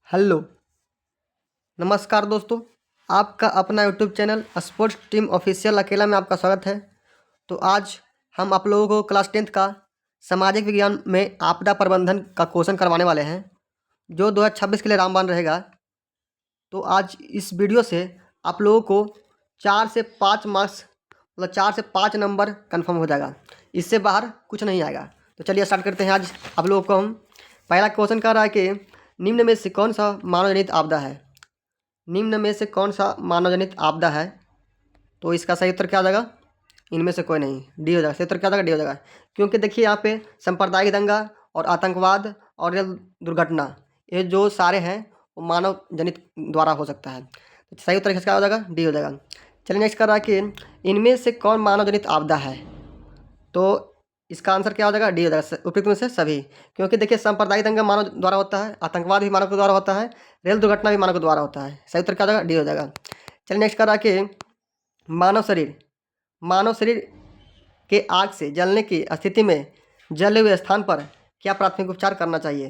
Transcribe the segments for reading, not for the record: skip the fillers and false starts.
Hello, नमस्कार दोस्तों। आपका अपना YouTube channel sports team official अकेला में आपका स्वागत है। तो आज हम आप लोगों को क्लास 10th का सामाजिक विज्ञान में आपदा प्रबंधन का क्वेश्चन करवाने वाले हैं, जो 2026 के लिए रामबाण रहेगा। तो आज इस वीडियो से आप लोगों को 4 से 5 मार्क्स मतलब 4 से 5 नंबर कन्फर्म हो जाएगा। इससे बाहर कुछ नहीं आएगा। तो चलिए स्टार्ट करते हैं। आज आप लोगों को हम पहला क्वेश्चन कर रहा है कि निम्न में से कौन सा मानवजनित आपदा है। निम्न में से कौन सा मानवजनित आपदा है। तो इसका सही उत्तर क्या हो जाएगा? इनमें से कोई नहीं, डी हो जाएगा। सही उत्तर क्या हो जाएगा? डी हो जाएगा। क्योंकि देखिए यहाँ पे सांप्रदायिक दंगा और आतंकवाद और रेल दुर्घटना, ये जो सारे हैं वो मानव जनित द्वारा हो सकता है। तो सही उत्तर क्या हो जाएगा? डी हो जाएगा। चलिए नेक्स्ट कर रहा है कि इनमें से कौन मानव जनित आपदा है। तो इसका आंसर क्या हो जाएगा? डी हो जाएगा। उपयुक्त में से सभी। क्योंकि देखिए सांप्रदायिक दंगा मानव द्वारा होता है, आतंकवाद भी मानव के द्वारा होता है, रेल दुर्घटना भी मानव के द्वारा होता है। सही उत्तर क्या हो जाएगा? डी हो जाएगा। चलिए नेक्स्ट कर रहा है कि मानव शरीर के आग से जलने की स्थिति में जले हुए स्थान पर क्या प्राथमिक उपचार करना चाहिए।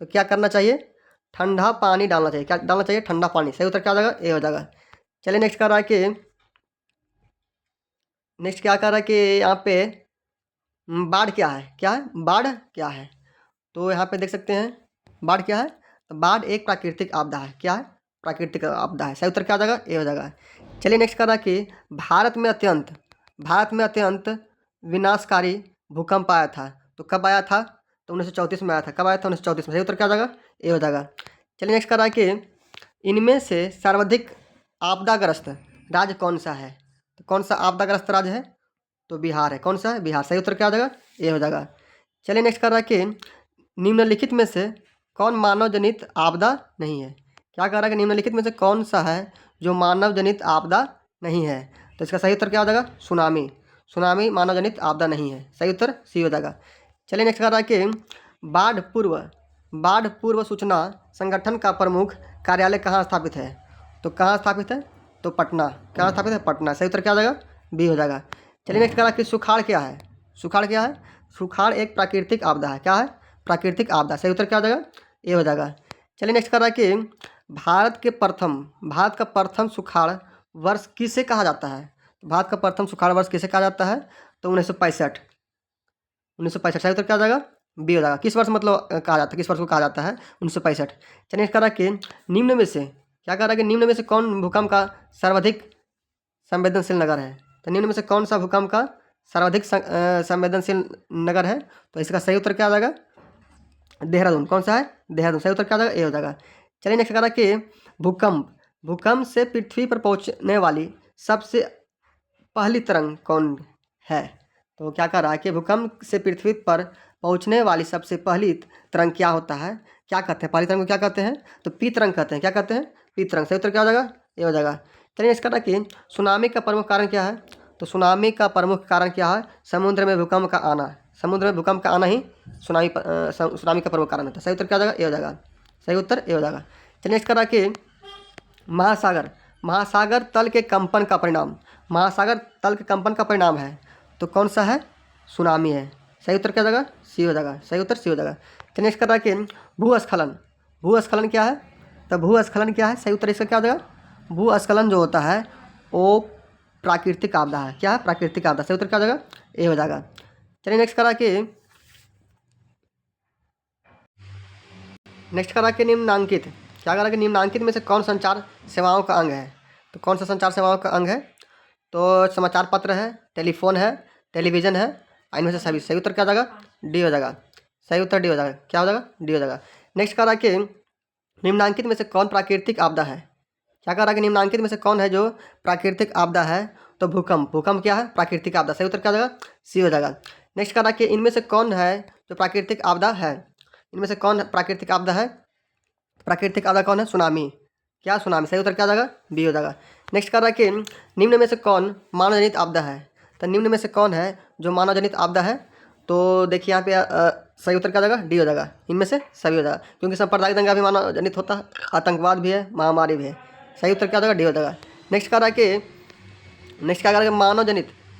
तो क्या करना चाहिए? ठंडा पानी डालना चाहिए। क्या डालना चाहिए? ठंडा पानी। सही उत्तर क्या हो जाएगा? ए हो जाएगा। चलिए नेक्स्ट कर रहा है कि नेक्स्ट क्या कर रहा है कि यहाँ पे बाढ़ क्या है? क्या है? बाढ़ क्या है? तो यहाँ पे देख सकते हैं बाढ़ क्या है। तो बाढ़ एक प्राकृतिक आपदा है। क्या है? प्राकृतिक आपदा है। सही उत्तर क्या हो जाएगा? ए हो जाएगा। चलिए नेक्स्ट कर रहा है कि भारत में अत्यंत विनाशकारी भूकंप आया था। तो कब आया था? तो 1934 में आया था। कब आया था? 1934 में। सही उत्तर क्या हो जाएगा? ए हो जाएगा। चलिए नेक्स्ट कर रहा है कि इनमें से सर्वाधिक आपदाग्रस्त राज्य कौन सा है। तो कौन सा आपदाग्रस्त राज्य है? तो बिहार है। कौन सा है? बिहार। सही उत्तर क्या हो जाएगा? ए हो जाएगा। चलिए नेक्स्ट कर रहा है कि निम्नलिखित में से कौन मानव जनित आपदा नहीं है। क्या कह रहा है कि निम्नलिखित में से कौन सा है जो मानव जनित आपदा नहीं है। तो इसका सही उत्तर क्या हो जाएगा? सुनामी मानव जनित आपदा नहीं है। सही उत्तर सी हो जाएगा। चलिए नेक्स्ट कर रहा है कि बाढ़ पूर्व सूचना संगठन का प्रमुख कार्यालय कहाँ स्थापित है। तो कहाँ स्थापित है? तो पटना। कहाँ स्थापित है? पटना। सही उत्तर क्या हो जाएगा? बी हो जाएगा। चलिए नेक्स्ट कर रहा है कि सुखाड़ क्या है। सुखाड़ एक प्राकृतिक आपदा है। क्या है? प्राकृतिक आपदा। सही उत्तर क्या हो जाएगा? ए हो जाएगा। चलिए नेक्स्ट कर रहा है कि भारत का प्रथम सुखाड़ वर्ष किसे कहा जाता है। भारत का प्रथम सुखाड़ वर्ष किसे कहा जाता है? तो 1965। 1965। सही उत्तर क्या हो जाएगा? बी हो जाएगा। किस वर्ष मतलब कहा जाता है, किस वर्ष को कहा जाता है? 1965। चलिए नेक्स्ट कर रहा है कि निम्न में से क्या कह रहा है कि निम्न में से कौन भूकंप का सर्वाधिक संवेदनशील नगर है। तो निम्न में से कौन सा भूकंप का सर्वाधिक संवेदनशील नगर है। तो इसका सही उत्तर क्या आ जाएगा? देहरादून। कौन सा है? देहरादून। सही उत्तर क्या आ जाएगा? ए हो जाएगा। चलिए नेक्स्ट करा कि भूकंप से पृथ्वी पर पहुंचने वाली सबसे पहली तरंग कौन है। तो क्या कह रहा है कि भूकंप से पृथ्वी पर पहुंचने वाली सबसे पहली तरंग क्या होता है, क्या कहते हैं? पहली तरंग को क्या कहते हैं? तो पी तरंग कहते हैं। क्या कहते हैं? पी तरंग। सही उत्तर क्या हो जाएगा? ये हो जाएगा। चलिए इसका ना कि सुनामी का प्रमुख कारण क्या है। तो सुनामी का प्रमुख कारण क्या है? समुद्र में भूकंप का आना। समुद्र में भूकंप का आना ही सुनामी का प्रमुख कारण होता है। सही उत्तर क्या हो जाएगा? ये हो जाएगा। सही उत्तर ये हो जाएगा। चलिए नेक्स्ट करा कि महासागर तल के कंपन का परिणाम है। तो कौन सा है? सुनामी है। सही उत्तर क्या हो जाएगा? सी हो जाएगा। सही उत्तर सी हो जाएगा। चलिए नेक्स्ट कर रहा है कि भूस्खलन क्या है। तो भूस्खलन क्या है? सही उत्तर इसका क्या हो जाएगा? भूस्खलन जो होता है वो प्राकृतिक आपदा है। क्या है? प्राकृतिक आपदा। सही उत्तर क्या हो जाएगा? ए हो जाएगा। चलिए नेक्स्ट करा कि निम्नांकित क्या करा कि निम्नांकित में से कौन संचार सेवाओं का अंग है। तो कौन सा संचार सेवाओं का अंग है? तो समाचार पत्र है, टेलीफोन है, टेलीविज़न है, इनमें से सभी। सही उत्तर क्या हो जाएगा? डी हो जाएगा। सही उत्तर डी हो जाएगा। क्या हो जाएगा? डी हो जाएगा। नेक्स्ट करा कि निम्नांकित में से कौन प्राकृतिक आपदा है। क्या कह रहा है कि निम्नांकित में से कौन है जो प्राकृतिक आपदा है। तो भूकंप क्या है? प्राकृतिक आपदा। सही उत्तर क्या हो जाएगा? सी हो जाएगा। नेक्स्ट कह रहा है कि इनमें से कौन है जो प्राकृतिक आपदा है। इनमें से कौन प्राकृतिक आपदा है? प्राकृतिक आपदा कौन है? सुनामी। क्या? सुनामी। सही उत्तर क्या हो जाएगा? बी हो जाएगा। नेक्स्ट कह रहा है कि निम्न में से कौन मानवजनित आपदा है। तो निम्न में से कौन है जो मानवजनित आपदा है। तो देखिए यहाँ पे सही उत्तर क्या हो जाएगा? डी हो जाएगा। इनमें से सभी हो जाएगा, क्योंकि सांप्रदायिक दंगा भी मानवजनित होता है, आतंकवाद भी है, महामारी भी है। सही उत्तर क्या हो जाएगा? डी हो जाएगा। नेक्स्ट कह रहा है कि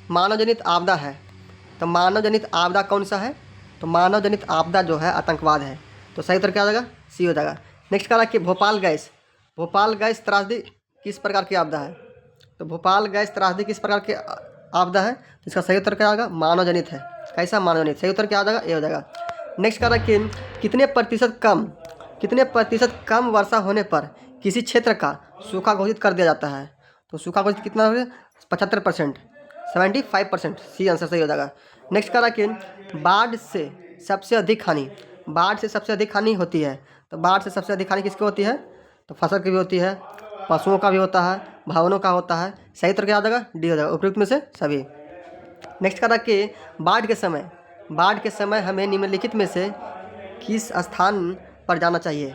मानवजनित आपदा है। तो मानवजनित आपदा कौन सा है? तो मानवजनित आपदा जो है आतंकवाद है। तो सही उत्तर क्या हो जाएगा? सी हो जाएगा। नेक्स्ट कह रहा है कि भोपाल गैस त्रासदी किस प्रकार की आपदा है? तो भोपाल गैस त्रासदी किस प्रकार की आपदा है? तो इसका सही उत्तर क्या होगा? मानव जनित है। कैसा? मानव जनित। सही उत्तर क्या आ जाएगा? ए हो जाएगा। नेक्स्ट कह रहा है कि कितने प्रतिशत कम वर्षा होने पर किसी क्षेत्र का सूखा घोषित कर दिया जाता है? तो सूखा घोषित कितना हो गया? 75%, 75%। सी आंसर सही हो जाएगा। नेक्स्ट कह रहा है कि बाढ़ से सबसे अधिक हानि होती है। तो बाढ़ से सबसे अधिक हानि किसकी होती है? तो फसल की भी होती है, पशुओं का भी होता है, भवनों का होता है। सही उत्तर क्या हो जाएगा? डी हो जाएगा, उपयुक्त में से सभी। नेक्स्ट कह रहा है कि बाढ़ के समय हमें निम्नलिखित में से किस स्थान पर जाना चाहिए?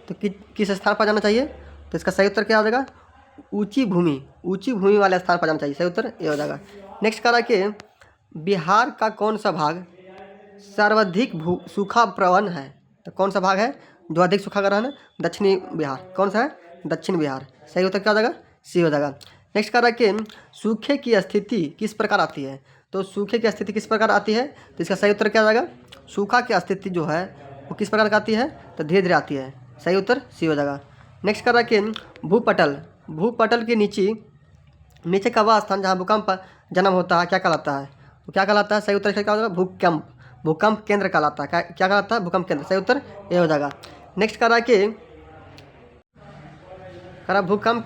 तो किस स्थान पर जाना चाहिए? तो इसका सही उत्तर क्या हो जाएगा? ऊंची भूमि वाले स्थान पर जाना चाहिए। सही उत्तर ये हो जाएगा। नेक्स्ट कह रहा है कि बिहार का कौन सा भाग सर्वाधिक सूखा प्रवण है? तो कौन सा भाग है जो अधिक सूखा ग्रहण है? दक्षिणी बिहार। कौन सा है? दक्षिण बिहार। सही उत्तर क्या हो जाएगा? सी हो जाएगा। नेक्स्ट कह रहा है कि सूखे की स्थिति किस प्रकार आती है? तो सूखे की स्थिति किस प्रकार आती है? तो इसका सही उत्तर क्या हो जाएगा? सूखा की स्थिति जो है वो किस प्रकार आती है? तो धीरे धीरे आती है। सही उत्तर सी हो जाएगा। नेक्स्ट कह रहा है कि भूपटल के नीचे का वह स्थान जहाँ भूकंप जन्म होता है क्या कहलाता है? तो क्या कहलाता है? सही उत्तर क्या हो जाएगा? भूकंप केंद्र कहलाता है। क्या कहलाता है? भूकंप केंद्र। सही उत्तर ये हो जाएगा। नेक्स्ट कह रहा है कि भूकंप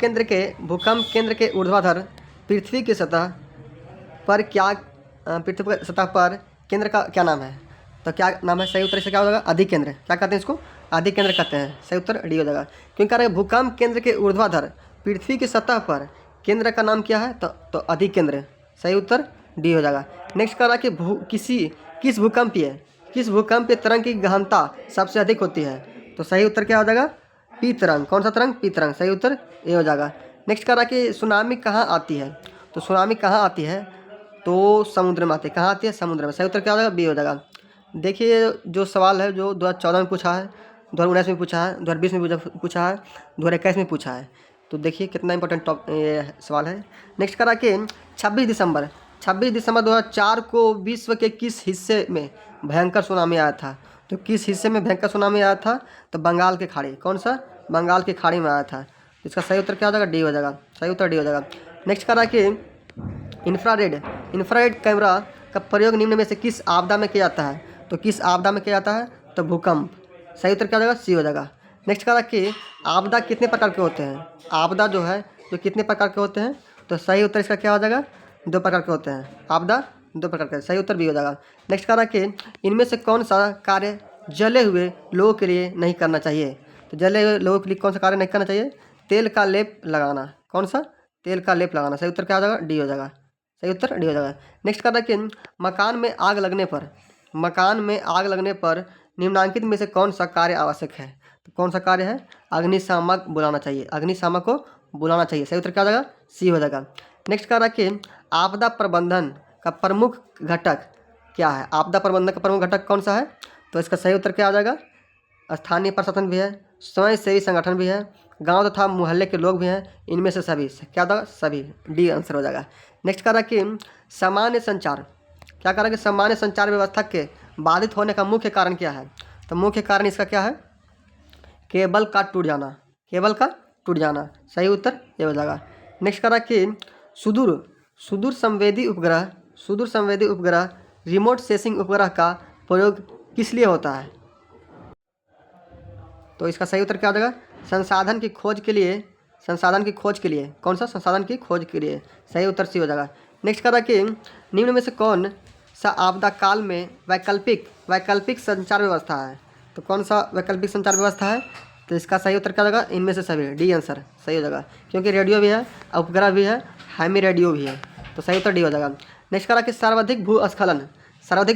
केंद्र के ऊर्ध्वाधर पृथ्वी की सतह पर केंद्र का क्या नाम है? तो क्या नाम है? सही उत्तर इसका क्या हो जाएगा? अधिकेंद्र। क्या कहते हैं इसको? अधिकेंद्र कहते हैं। सही उत्तर डी हो जाएगा। क्योंकि कह रहे हैं भूकंप केंद्र के ऊर्ध्वाधर पृथ्वी की सतह पर केंद्र का नाम क्या है? तो अधिकेंद्र। सही उत्तर डी हो जाएगा। नेक्स्ट कह रहा है कि किस भूकंपीय तरंग की गहनता सबसे अधिक होती है? तो सही उत्तर क्या हो जाएगा? पी तरंग। कौन सा तरंग? पी तरंग। सही उत्तर ये हो जाएगा। नेक्स्ट कह रहा है कि सुनामी कहाँ आती है? तो सुनामी कहाँ आती है? तो समुद्र में आती है। कहाँ आती है? समुद्र में। सही उत्तर क्या हो जाएगा? बी हो जाएगा। देखिए जो सवाल है जो 2014 में पूछा है, 2019 में पूछा है, 2020 में पूछा है, 2021 में पूछा है। तो देखिए कितना इंपॉर्टेंट सवाल है। नेक्स्ट कह रहा है कि 26 दिसंबर 2004 को विश्व के किस हिस्से में भयंकर सुनामी आया था? तो किस हिस्से में भयंकर सुनामी आया था? तो बंगाल की खाड़ी। कौन सा? बंगाल की खाड़ी में आया था। इसका सही उत्तर क्या हो जाएगा? डी हो जाएगा। सही उत्तर डी हो जाएगा। नेक्स्ट कह रहा है कि इंफ्रारेड कैमरा का प्रयोग निम्न में से किस आपदा में किया जाता है? तो किस आपदा में किया जाता है? तो भूकंप। सही उत्तर क्या हो जाएगा? सी हो जाएगा। नेक्स्ट कह रहा है कि आपदा कितने प्रकार के होते हैं? आपदा जो है जो कितने प्रकार के होते हैं? तो सही उत्तर इसका क्या हो जाएगा? 2 प्रकार के होते हैं। आपदा 2 प्रकार के। सही उत्तर भी हो जाएगा। नेक्स्ट कह रहा है कि इनमें से कौन सा कार्य जले हुए लोगों के लिए नहीं करना चाहिए? तो जले हुए लोगों के लिए कौन सा कार्य नहीं करना चाहिए? तेल का लेप लगाना। कौन सा? तेल का लेप लगाना। सही उत्तर क्या हो जाएगा? डी हो जाएगा। सही उत्तर डी हो जाएगा। नेक्स्ट कह रहा है कि मकान में आग लगने पर निम्नलिखित में से कौन सा कार्य आवश्यक है? तो कौन सा कार्य है? अग्निशामक बुलाना चाहिए। अग्निशामक को बुलाना चाहिए। सही उत्तर क्या हो जाएगा? सी हो जाएगा। नेक्स्ट कह रहा है कि आपदा प्रबंधन का प्रमुख घटक क्या है? आपदा प्रबंधन का प्रमुख घटक कौन सा है? तो इसका सही उत्तर क्या आ जाएगा? स्थानीय प्रशासन भी है, स्वयंसेवी संगठन भी है, गांव तथा मोहल्ले के लोग भी हैं। इनमें से सभी क्या होगा? सभी। डी आंसर हो जाएगा। नेक्स्ट कह रहा है कि सामान्य संचार व्यवस्था के बाधित होने का मुख्य कारण क्या है? तो मुख्य कारण इसका क्या है? केबल का टूट जाना। सही उत्तर ये हो जाएगा। नेक्स्ट कह रहा है कि सुदूर संवेदी उपग्रह रिमोट सेंसिंग उपग्रह का प्रयोग किस लिए होता है? तो इसका सही उत्तर क्या हो जाएगा? संसाधन की खोज के लिए। कौन सा? संसाधन की खोज के लिए। सही उत्तर सी हो जाएगा। नेक्स्ट कह रहा है कि निम्न में से कौन सा आपदा काल में वैकल्पिक संचार व्यवस्था है? तो कौन सा वैकल्पिक संचार व्यवस्था है? तो इसका सही उत्तर क्या होगा? इनमें से सभी। डी आंसर सही हो जाएगा। क्योंकि रेडियो भी है, उपग्रह भी है, हैमी रेडियो भी है। तो सही उत्तर डी हो जाएगा। नेक्स्ट कह रहा है कि सर्वाधिक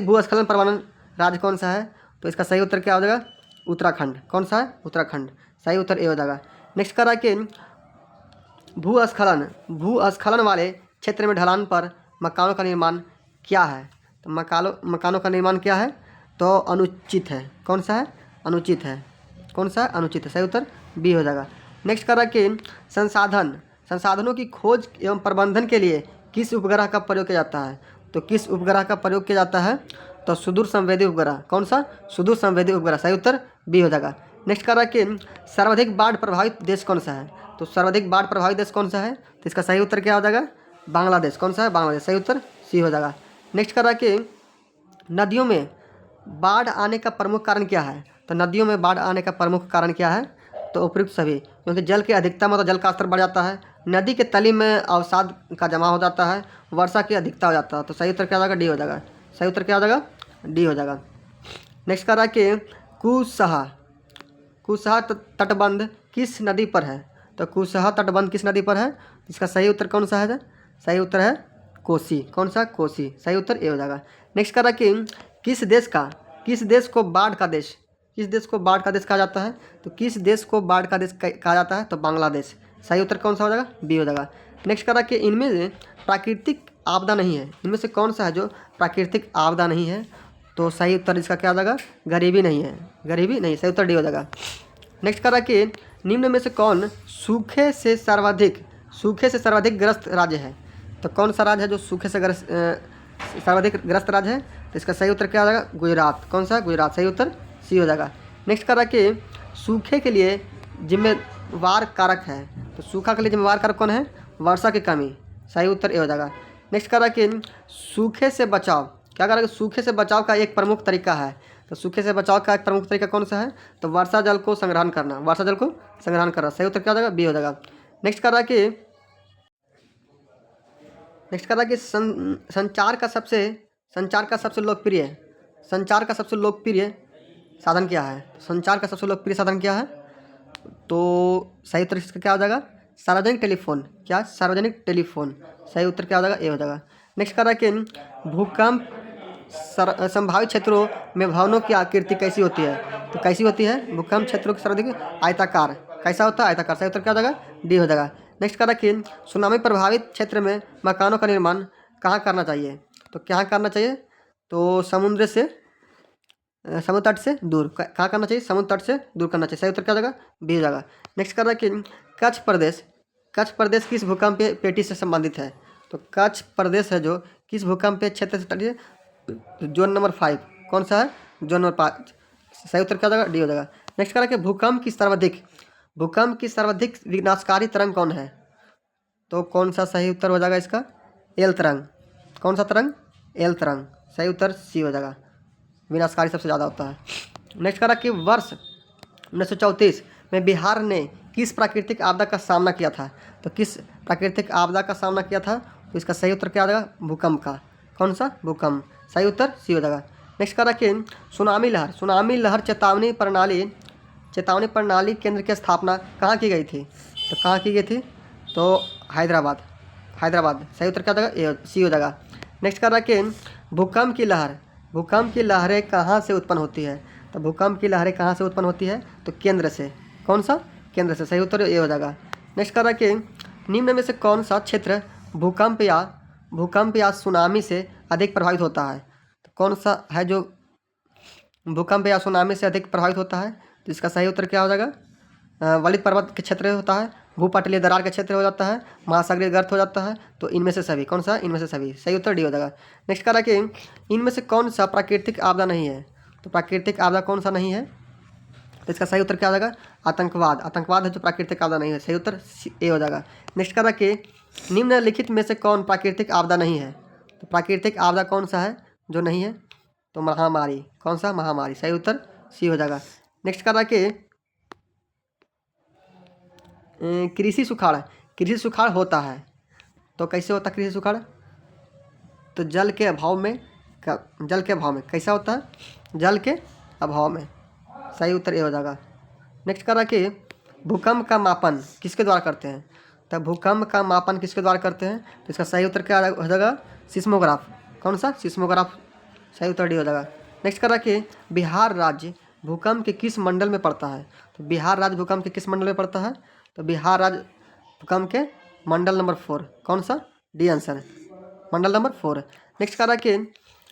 भूस्खलन प्रवण राज्य कौन सा है? तो इसका सही उत्तर क्या हो जाएगा? उत्तराखंड। कौन सा है? उत्तराखंड। सही उत्तर ए हो जाएगा। नेक्स्ट कह रहा है कि भूस्खलन वाले क्षेत्र में ढलान पर मकानों का निर्माण क्या है? तो मकानों का निर्माण क्या है? तो अनुचित है। कौन सा है? अनुचित है। सही उत्तर बी हो जाएगा। नेक्स्ट कह रहा है कि संसाधनों की खोज एवं प्रबंधन के लिए किस उपग्रह का प्रयोग किया जाता है? तो किस उपग्रह का प्रयोग किया जाता है? तो सुदूर संवेदी उपग्रह। कौन सा? सुदूर संवेदी उपग्रह। सही उत्तर बी हो जाएगा। नेक्स्ट कह रहा है कि सर्वाधिक बाढ़ प्रभावित देश कौन सा है। तो सर्वाधिक बाढ़ प्रभावित देश कौन सा है, तो इसका सही उत्तर क्या हो जाएगा, बांग्लादेश। कौन सा है, बांग्लादेश। सही उत्तर सी हो जाएगा। नेक्स्ट कह रहा है कि नदियों में बाढ़ आने का प्रमुख कारण क्या है। तो नदियों में बाढ़ आने का प्रमुख कारण क्या है, तो उपयुक्त सभी, क्योंकि जल की अधिकता में तो जल का स्तर बढ़ जाता है, नदी के तली में अवसाद का जमा हो जाता है, वर्षा की अधिकता हो जाता है। तो सही उत्तर क्या हो जाएगा, डी हो जाएगा। सही उत्तर क्या हो जाएगा, डी हो जाएगा। नेक्स्ट कह रहा है कि कुशहा तटबंध किस नदी पर है। तो कुशहा तटबंध किस नदी पर है, इसका सही उत्तर कौन सा है, सही उत्तर है कोसी। कौन सा, कोसी। सही उत्तर ए हो जाएगा। नेक्स्ट कह रहा है कि किस देश को बाढ़ का देश, किस देश को बाढ़ का देश कहा जाता है। तो किस देश को बाढ़ का देश कहा जाता है, तो बांग्लादेश। सही उत्तर कौन सा हो जाएगा, बी हो जाएगा। नेक्स्ट कह रहा है कि इनमें से प्राकृतिक आपदा नहीं है, इनमें से कौन सा है जो प्राकृतिक आपदा नहीं है। तो सही उत्तर इसका क्या हो जाएगा, गरीबी नहीं है, गरीबी नहीं। सही उत्तर डी हो जाएगा। नेक्स्ट कह रहा है कि निम्न में से कौन सूखे से सर्वाधिक ग्रस्त राज्य है। तो कौन सा राज्य है जो सूखे से सर्वाधिक ग्रस्त राज्य है। तो इसका सही उत्तर क्या हो जाएगा, गुजरात। कौन सा, गुजरात। सही उत्तर सी हो जाएगा। नेक्स्ट कह रहा है कि सूखे के लिए जिम्मेवार कारक है। तो सूखा के लिए जिम्मेवार कारक कौन है, वर्षा की कमी। सही उत्तर ए हो जाएगा। नेक्स्ट कह रहा है कि सूखे से बचाव, क्या कह रहा है कि सूखे से बचाव का एक प्रमुख तरीका है। तो सूखे से बचाव का एक प्रमुख तरीका कौन सा है, तो वर्षा जल को संग्रहण करना, वर्षा जल को संग्रहण करना। सही उत्तर क्या हो जाएगा, बी हो जाएगा। नेक्स्ट कह रहा है कि संचार का सबसे लोकप्रिय साधन क्या है। संचार का सबसे लोकप्रिय साधन क्या है, तो सही उत्तर इसका क्या हो जाएगा, सार्वजनिक टेलीफोन। क्या, सार्वजनिक टेलीफोन। सही उत्तर क्या हो जाएगा, ए हो जाएगा। नेक्स्ट कह रहा है कि भूकंप संभावित क्षेत्रों में भवनों की आकृति कैसी होती है। तो कैसी होती है, भूकंप क्षेत्रों की सर्वाधिक आयताकार। कैसा होता है, आयताकार। सही उत्तर क्या हो जाएगा, डी हो जाएगा। नेक्स्ट कह रहा है कि सुनामी प्रभावित क्षेत्र में मकानों का निर्माण कहाँ करना चाहिए। तो क्या करना चाहिए, तो समुद्र तट से दूर। कहाँ करना चाहिए, समुद्र तट से दूर करना चाहिए। सही उत्तर क्या हो जाएगा, बी हो जाएगा। नेक्स्ट कह रहा है कि कच्छ प्रदेश किस भूकंपीय पेटी से संबंधित है। तो कच्छ प्रदेश है जो किस भूकंपीय क्षेत्र से तटीय, जोन नंबर 5। कौन सा है, जोन नंबर 5। सही उत्तर क्या हो जाएगा, डी हो जाएगा। नेक्स्ट कह रहा है कि भूकंप की सर्वाधिक विनाशकारी तरंग कौन है। तो कौन सा सही उत्तर हो जाएगा इसका, एल तरंग। कौन सा तरंग, एल तरंग। सही उत्तर सी हो जाएगा, विनाशकारी सबसे ज़्यादा होता है। नेक्स्ट कह रहा है कि वर्ष 1934 में बिहार ने किस प्राकृतिक आपदा का सामना किया था। तो किस प्राकृतिक आपदा का सामना किया था, तो इसका सही उत्तर क्या हो जाएगा, भूकंप का। कौन सा, भूकंप। सही उत्तर सी हो जाएगा। नेक्स्ट कह रहा है कि सुनामी लहर चेतावनी प्रणाली केंद्र की स्थापना कहाँ की गई थी। तो कहाँ की गई थी, तो हैदराबाद। सही उत्तर क्या हो जाएगा, ए सी हो जाएगा। नेक्स्ट कह रहा है कि भूकंप की लहरें कहाँ से उत्पन्न होती है। तो भूकंप की लहरें कहाँ से उत्पन्न होती है, तो केंद्र से। कौन सा, केंद्र से। सही उत्तर ए हो जाएगा। नेक्स्ट कह रहा है कि निम्न में से कौन सा क्षेत्र भूकंप या सुनामी से अधिक प्रभावित होता है। तो कौन सा है जो भूकंप या सुनामी से अधिक प्रभावित होता है। तो इसका सही उत्तर क्या हो जाएगा, वलित पर्वत के क्षेत्र होता है, भूपटलीय दरार के क्षेत्र हो जाता है, महासागरीय गर्त हो जाता है। तो इनमें से सभी। कौन सा, इनमें से सभी। सही उत्तर डी हो जाएगा। नेक्स्ट कह रहा है कि इनमें से कौन सा प्राकृतिक आपदा नहीं है। तो प्राकृतिक आपदा कौन सा नहीं है, तो इसका सही उत्तर क्या हो जाएगा, आतंकवाद है जो प्राकृतिक आपदा नहीं है। सही उत्तर ए हो जाएगा। नेक्स्ट कह रहा है कि निम्नलिखित में से कौन प्राकृतिक आपदा नहीं है। तो प्राकृतिक आपदा कौन सा है जो नहीं है, तो महामारी। कौन सा, महामारी। सही उत्तर सी हो जाएगा। नेक्स्ट कह रहा है कि कृषि सुखाड़ होता है। तो कैसे होता है कृषि सुखाड़, तो जल के अभाव में कैसा होता है, जल के अभाव में। सही उत्तर ए हो जाएगा। नेक्स्ट कह रहा है कि भूकंप का मापन किसके द्वारा करते हैं। तो भूकंप का मापन किसके द्वारा करते हैं, तो इसका सही उत्तर क्या हो जाएगा, सिस्मोग्राफ। कौन सा, सिस्मोग्राफ। सही उत्तर डी हो जाएगा। नेक्स्ट कह रहा है कि बिहार राज्य भूकंप के किस मंडल में पड़ता है। तो बिहार राज्य भूकंप के किस मंडल में पड़ता है, तो बिहार राज्य भूकंप के मंडल नंबर 4। कौन सा, डी आंसर, मंडल नंबर 4। नेक्स्ट कह रहा है कि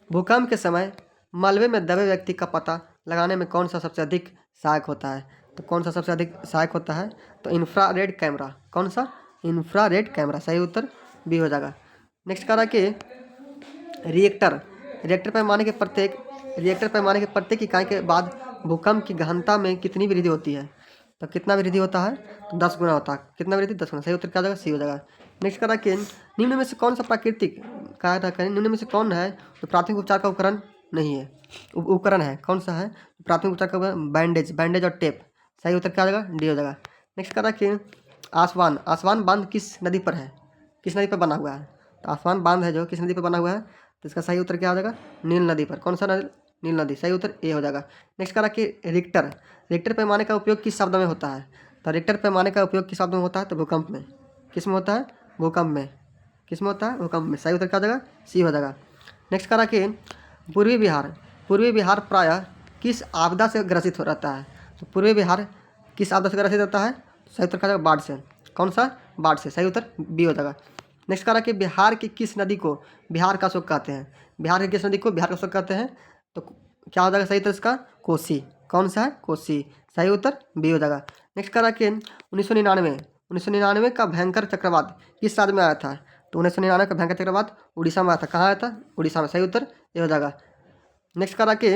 भूकंप के समय मलबे में दबे व्यक्ति का पता लगाने में कौन सा सबसे अधिक सहायक होता है। तो कौन सा सबसे अधिक सहायक होता है, तो इंफ्रारेड कैमरा। कौन सा, इंफ्रारेड कैमरा। सही उत्तर बी हो जाएगा। नेक्स्ट कह रहा है कि रिएक्टर पैमाने के प्रत्येक इकाई के बाद भूकंप की गहनता में कितनी वृद्धि होती है? तो कितना वृद्धि होता है? तो 10 गुना होता है। कितना वृद्धि? 10 गुना। सही उत्तर क्या हो जाएगा? सी हो जाएगा। नेक्स्ट करा कि निम्न में से कौन सा प्राकृतिक कहा था, कहें निम्न में से कौन है तो प्राथमिक उपचार का उपकरण नहीं है, उपकरण है, कौन सा है? प्राथमिक उपचार का उपकरण बैंडेज, बैंडेज और टेप। सही उत्तर क्या हो जाएगा? डी हो जाएगा। नेक्स्ट करा कि आसवान, आसवान बांध किस नदी पर है? किस नदी पर बना हुआ है? तो आसवान बांध है जो किस नदी पर बना हुआ है? तो इसका सही उत्तर क्या हो जाएगा? नील नदी पर। कौन सा नदी? नील नदी। सही उत्तर ए हो जाएगा। नेक्स्ट करा कि रिक्टर, रिक्टर पैमाने का उपयोग किस शब्द में होता है? तो रिक्टर पैमाने का उपयोग किस शब्द में होता है? तो भूकंप में। किस में होता है? भूकंप में। किस में होता है? भूकंप में। सही उत्तर क्या हो जाएगा? सी हो जाएगा। नेक्स्ट करा कि पूर्वी बिहार, पूर्वी बिहार प्रायः किस आपदा से ग्रसित हो रहता है? तो पूर्वी बिहार किस आपदा से ग्रसित रहता है? सही उत्तर क्या हो जाएगा? बाढ़ से। कौन सा? बाढ़ से। सही उत्तर बी हो जाएगा। नेक्स्ट करा कि बिहार की किस नदी को बिहार का शोक कहते हैं? बिहार की किस नदी को बिहार का शोक कहते हैं? तो क्या हो जाएगा सही उत्तर इसका? कोसी। कौन सा है? कोसी। सही उत्तर बी हो जाएगा। नेक्स्ट करा कि 1999 का भयंकर चक्रवात किस राज्य में आया था? तो 1999 का भयंकर चक्रवात उड़ीसा में आया था। कहाँ आया था? उड़ीसा में। सही उत्तर ये हो जाएगा। नेक्स्ट करा कि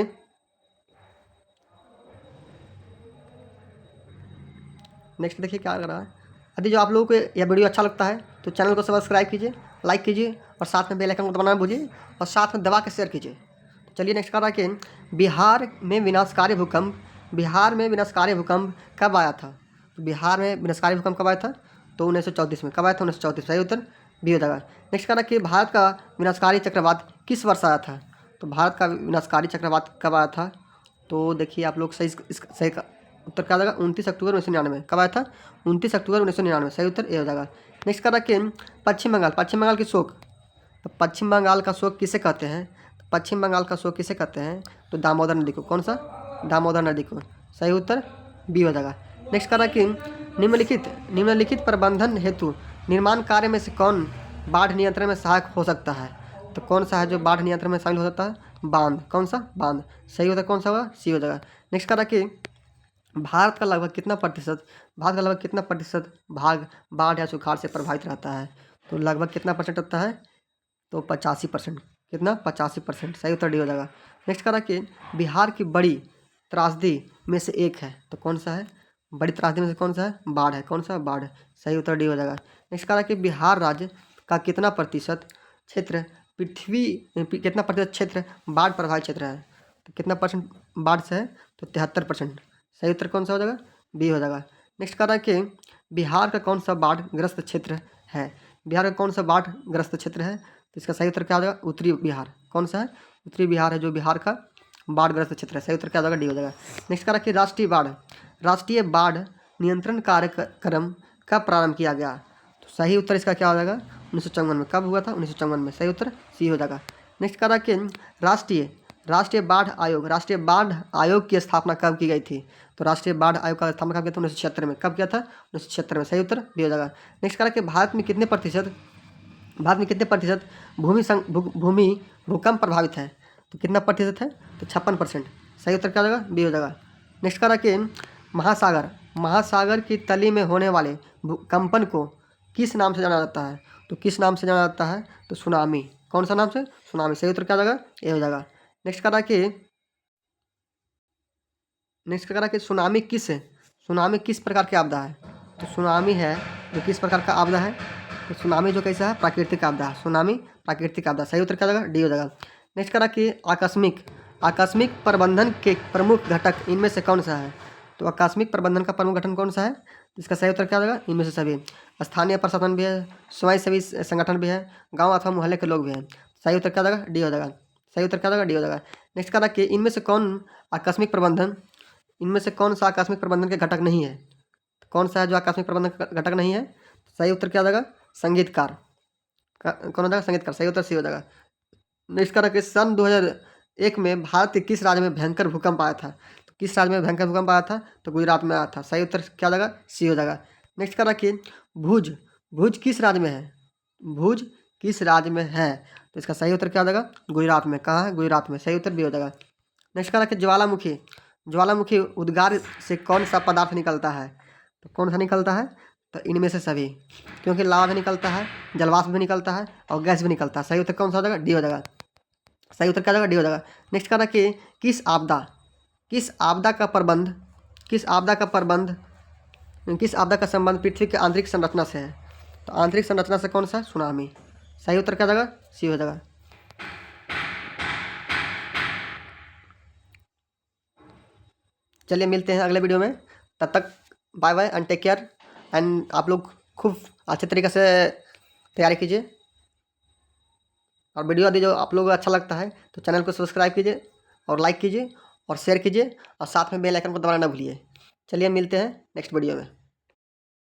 नेक्स्ट देखिए क्या कर रहा है। यदि जो आप लोगों को यह वीडियो अच्छा लगता है तो चैनल को सब्सक्राइब कीजिए, लाइक कीजिए और साथ में बेल आइकन को दबाना ना भूलिए और साथ में दबा के शेयर कीजिए। तो चलिए नेक्स्ट कर रहा है कि बिहार में विनाशकारी भूकंप, बिहार में विनाशकारी भूकंप कब आया था? तो बिहार में विनाशकारी भूकंप कब आया था? तो 1934 में। कब आया था? 1934। सही उत्तर बी हो जाएगा। नेक्स्ट कर रहा है कि भारत का विनाशकारी चक्रवात किस वर्ष आया था? तो भारत का विनाशकारी चक्रवात कब आया था? तो देखिए आप लोग सही का उत्तर क्या हो जाएगा? 29 अक्टूबर 1999। कब आया था? 29 अक्टूबर 1999। सही उत्तर ए हो जाएगा। नेक्स्ट कर रखें पश्चिम बंगाल, पश्चिम बंगाल की शोक, तो पश्चिम बंगाल का शोक किसे कहते हैं? तो पश्चिम बंगाल का शोक किसे कहते हैं? तो दामोदर नदी को। कौन सा? दामोदर नदी को। सही उत्तर बी हो जाएगा। नेक्स्ट कर रखें निम्नलिखित प्रबंधन हेतु निर्माण कार्य में से कौन बाढ़ नियंत्रण में सहायक हो सकता है? तो कौन सा है जो बाढ़ नियंत्रण में शामिल हो सकता है? बांध। कौन सा? बांध। सही होता है कौन सा होगा? सी हो जाएगा। नेक्स्ट कर रखें भारत का लगभग कितना प्रतिशत भाग बाढ़ या सुखाड़ से प्रभावित रहता है? तो लगभग कितना परसेंट होता है? तो 85%। कितना? 85%। सही उत्तर डी हो जाएगा। नेक्स्ट करा कि बिहार की बड़ी त्रासदी में से एक है, तो कौन सा है? बड़ी त्रासदी में से कौन सा है? बाढ़ है। कौन सा? बाढ़। सही उत्तर डी हो जाएगा। नेक्स्ट करा कि बिहार राज्य का कितना प्रतिशत क्षेत्र कितना प्रतिशत क्षेत्र बाढ़ प्रभावित क्षेत्र है? तो कितना परसेंट बाढ़ से है? तो 73%। सही उत्तर कौन सा हो जाएगा? बी हो जाएगा। नेक्स्ट कर रहा है कि बिहार का कौन सा बाढ़ ग्रस्त क्षेत्र है? बिहार का कौन सा बाढ़ ग्रस्त क्षेत्र है? तो इसका सही उत्तर क्या हो जाएगा? उत्तरी बिहार। कौन सा है? उत्तरी बिहार है जो बिहार का बाढ़ ग्रस्त क्षेत्र है। सही उत्तर क्या हो जाएगा? डी हो जाएगा। नेक्स्ट कर रहा है कि राष्ट्रीय बाढ़ नियंत्रण कार्यक्रम कब प्रारंभ किया गया? तो सही उत्तर इसका क्या हो जाएगा? 1954 में। कब हुआ था? 1954 में। सही उत्तर सी हो जाएगा। नेक्स्ट कर रहा है कि राष्ट्रीय बाढ़ आयोग की स्थापना कब की गई थी? तो राष्ट्रीय बाढ़ आयोग का स्थापना कब किया था? 1976 में। कब किया था? 1976 में। सही उत्तर डी हो जाएगा। नेक्स्ट करा कि भारत में कितने प्रतिशत भूमि भूकंप प्रभावित है? तो कितना प्रतिशत है? तो 56%। सही उत्तर क्या हो जाएगा? बी हो जाएगा। नेक्स्ट करा कि महासागर की तली में होने वाले भूकंपन को किस नाम से जाना जाता है? तो किस नाम से जाना जाता है? तो सुनामी। कौन सा नाम से? सुनामी। सही उत्तर क्या हो जाएगा? ए हो जाएगा। नेक्स्ट करा कि सुनामी किस प्रकार की आपदा है? तो सुनामी है जो किस प्रकार का आपदा है? तो सुनामी जो कैसा है? प्राकृतिक आपदा है। सुनामी प्राकृतिक आपदा। सही उत्तर क्या हो जाएगा? डी हो जाएगा। नेक्स्ट करा कि आकस्मिक प्रबंधन के प्रमुख घटक इनमें से कौन सा है? तो आकस्मिक प्रबंधन का प्रमुख घटक कौन सा है? इसका सही उत्तर क्या हो जाएगा? इनमें से सभी। स्थानीय प्रशासन भी है, स्वयंसेवी संगठन भी है, गाँव अथवा मोहल्ले के लोग भी हैं। सही उत्तर क्या हो जाएगा? डी हो जाएगा। सही उत्तर क्या हो जाएगा? डी हो जाएगा। नेक्स्ट करा कि इनमें से कौन सा आकस्मिक प्रबंधन के घटक नहीं है? कौन सा है जो आकस्मिक प्रबंधन का घटक नहीं है? सही उत्तर क्या हो जाएगा? संगीतकार। कौन हो जाएगा? संगीतकार। सही उत्तर सी हो जाएगा। नेक्स्ट करा कि सन 2001 में भारत के किस राज्य में भयंकर भूकंप आया था? तो किस राज्य में भयंकर भूकंप आया था? तो गुजरात में आया था। सही उत्तर क्या हो जाएगा? सी हो जाएगा। नेक्स्ट करा कि भुज किस राज्य में है? भुज किस राज्य में है? तो इसका सही उत्तर क्या हो जाएगा? गुजरात में। कहाँ है? गुजरात में। सही उत्तर भी हो जाएगा। नेक्स्ट करा कि ज्वालामुखी उद्गार से कौन सा पदार्थ निकलता है? तो कौन सा निकलता है? तो इनमें से सभी, क्योंकि लावा भी निकलता है, जलवाष्प भी निकलता है और गैस भी निकलता है। सही उत्तर कौन सा हो जाएगा? डी हो जाएगा। सही उत्तर क्या हो जाएगा? डी हो जाएगा। नेक्स्ट करा कि किस आपदा किस आपदा का संबंध पृथ्वी के आंतरिक संरचना से है? तो आंतरिक संरचना से कौन सा? सुनामी। सही उत्तर क्या जाएगा? सी हो जाएगा। चलिए मिलते हैं अगले वीडियो में, तब तक bye bye and take care. And आप लोग खूब अच्छे तरीके से तैयारी कीजिए, और वीडियो यदि जो आप लोगों को अच्छा लगता है तो चैनल को सब्सक्राइब कीजिए और लाइक कीजिए और शेयर कीजिए, और साथ में बेल आइकन को दबाना ना भूलिए। चलिए मिलते हैं नेक्स्ट वीडियो में।